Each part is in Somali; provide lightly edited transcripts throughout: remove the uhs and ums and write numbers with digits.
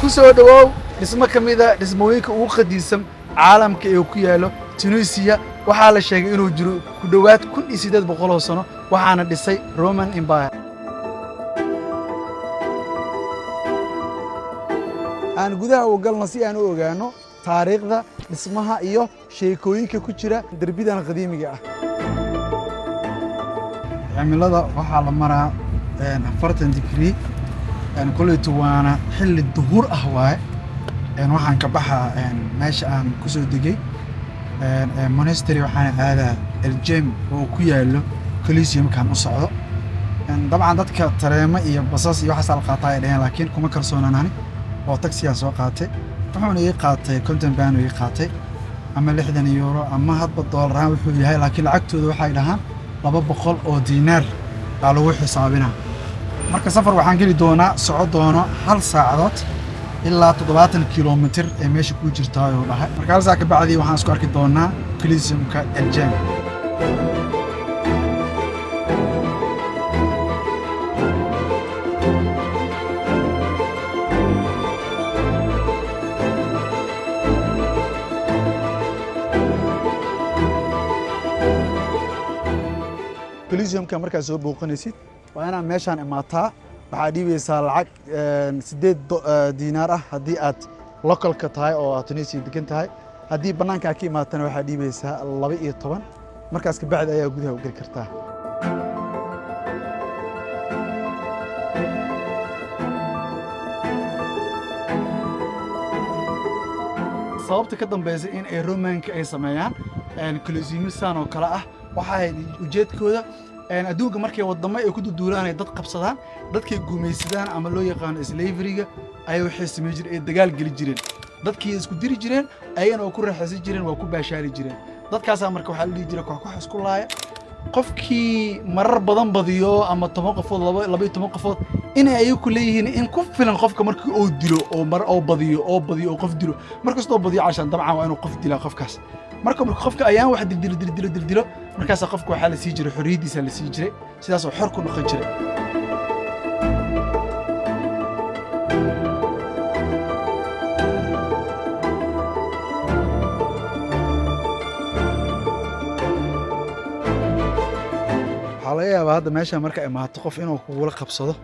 kusoo dhawow dhismo ka mid ah dhismooyinka ugu qadiisan caalamka ee ku yaalo Tunisia waxaa la sheegay inuu jiro ku dhawaad 1800 oo sano waxaana dhisay Roman Empire. aan gudaha u galno si aan u ogaano taariikhda dhismaha iyo sheekooyinka ku jira darbidan qadiimiga ah. cimilada waxaa la maraa 40 degree كليته وانا حل الظهور أهواء waxaan ka baxaa meesha aan ku soo degay monastery waxaan aadaa الجيم oo ku yaalo Coliseum kan u socdo dabcan dadka tareema iyo basas iyo waxa sal qaatay dhaheen laakiin kuma kalsoonanani oo taxi soo qaatay wuxuuna ii qaatay content baan ii qaatay ama 60 euro ama hadba dollar wuxuu yahay laakiin lacagtooda waxay dhahaan 200 oo diinaar baa lagu xisaabinaa marka safar waxaan geli doonaa socod doono 1 saacadood ilaa 70 kilomitir ee meesha ku jirta oo dhahay marka hal saac ka bacdi waxaan isku arki doonaa Coliseum-ka El-Jam. Coliseum-ka markaa soo booqanaysid waa inaan meeshaan imaataa waxaa dhiibaysaa lacag 8 diinaar ah haddii aad localka tahay oo aad Tunisia degan tahay haddii bannaanka aad ka imaatana waxaa dhiibaysaa 12 markaas ka bacdi ayaa gudaha u geli kartaa. sababta ka dambaysa in ay Romanka ay sameeyaan Coliseum-san oo kala ah waxay ujeedkooda adduunka markay wadamo ay ku duulaan ay dad qabsadaan dadkay guumaysadaan ama loo yaqaan slavery-ga ay waxay sameeyeen jireen dagaal gali jireen dadkii isku diri jireen ayana oo ku raaxaysan jireen waa ku baashaali jireen dadkaas marka waxa la dhigi jiray koox isku laaya qofkii marar badan badiyo ama 10 qofood 12 qofood in ay ku leeyihiin in ku filan qofka markii uu dilo oo mar oo badiyo oo qof dilo markastoo badiyo cashan dabcan waa inuu qof dilaa qofkaas marka qofka ayaan wax dilo markaas qofku waxa la sii jiray xoriyadiisa la sii jiray sidaas oo xor ku noqon jiray. waxaa laga yaabaa hadda meeshaan marka imaato qof inuu kugula qabsado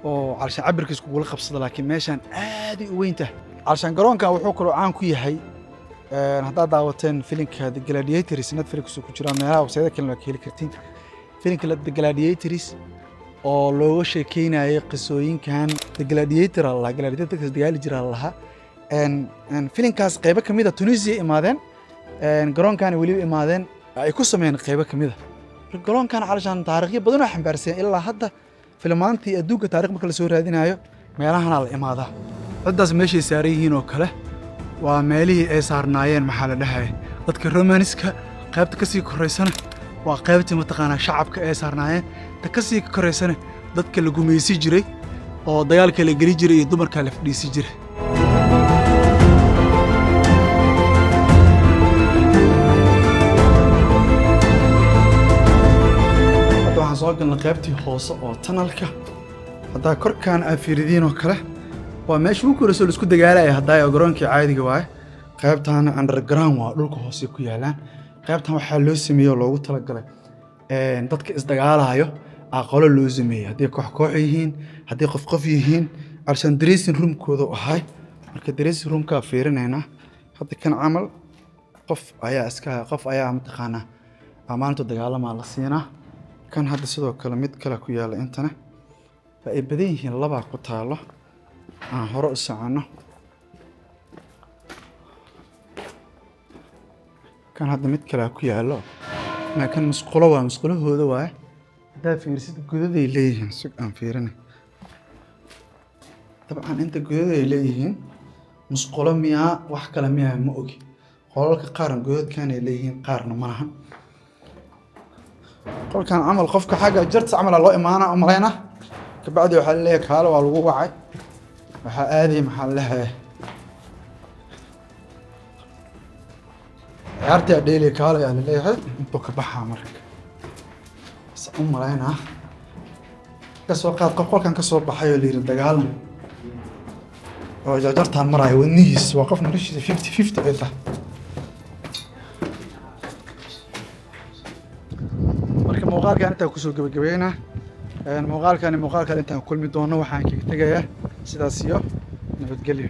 oo calshaan cabirkiis kugula qabsado laakiin meeshaan aad u weyn tahay calshaan garoonka wuxuu kaloo caan ku yahay haddaad daawateen filimka The Gladiators Netflix ku jira meelaha website kale ka heli kartiin filimka The Gladiators oo looga sheekeynayay qisooyinkan The Gladiator Allah Gladiators dagaal jira laha filimkaas qaybo kamid ah Tunisia imaadeen garoonkan wali imaadeen ay ku sameeyeen qaybo kamid ah garoonkan calshaan taariikh badan oo xambaarsan ilaa hadda filmaantii adduunka taariikh marka la soo raadinayo meelahan la imaada daddaas meeshay saaran yihiin oo kale waa meelihii ay saarnaayeen maxaa la dhahay dadka Romaniska qaybta ka sii koreysana waa qaybtii mataqaanaa shacabka ay saarnaayeen ta ka sii koreysana dadka la gumaysi jiray oo dagaalka la geli jiray iyo dumarka la fadhiisi jiray. hadda waxaan soo galnay qaybtii hoose oo tunnelka hadda korkaan aad fiiridiin oo kale waa meesha ugu korayso la isku dagaalay haday garoonkii caadiga waay qaybtan underground waa dhulka hoose ku yaalaan qaybtan waxa loo sameeyay loogu talagalay dadka isdagaalayo aqoon loo sameeyay hadii koox yihiin hadii qof yihiin arshan dressing room kooda ahay marka dressing room ka fiirinayna hadda kan amal qof ayaa mataqaana amaanto dagaalama la siinaa kan hadda sidoo kale mid kale ku yaala intana ay badan yihiin laba ku taalo hore u socono kan hadda mid kale ku yaalo laakiin musqulahooda waa hadaa fiirsid gudaday leeyihiin sug aan fiirinay dabcan inta gudaday leeyihiin musqulo miyaa wax kale miyaa ma ogi qolalka qaar godadkan ay leeyihiin qaarna ma lahan qolkan amal qofka xaga jarta amal loo imaana umaleena ka bacdi waxa la leeyahay kaala waa lagu wacay waxa aaday maxaa lahaay ciyaarta dheeli kaala yaa leeyahay intuu ka baxaa marka umaleena ka soo qaad qolkan ka soo baxay oo liir dagaalan oo jarjartaan maraya wadnihiis waa qof noloshiisa 50-50 ay tahay marka muuqaalkan intaan kusoo gabagabeynaa muuqaalkan intaan kulmi doono waxaan kaga tegayaa sidaas iyo nabadgelyo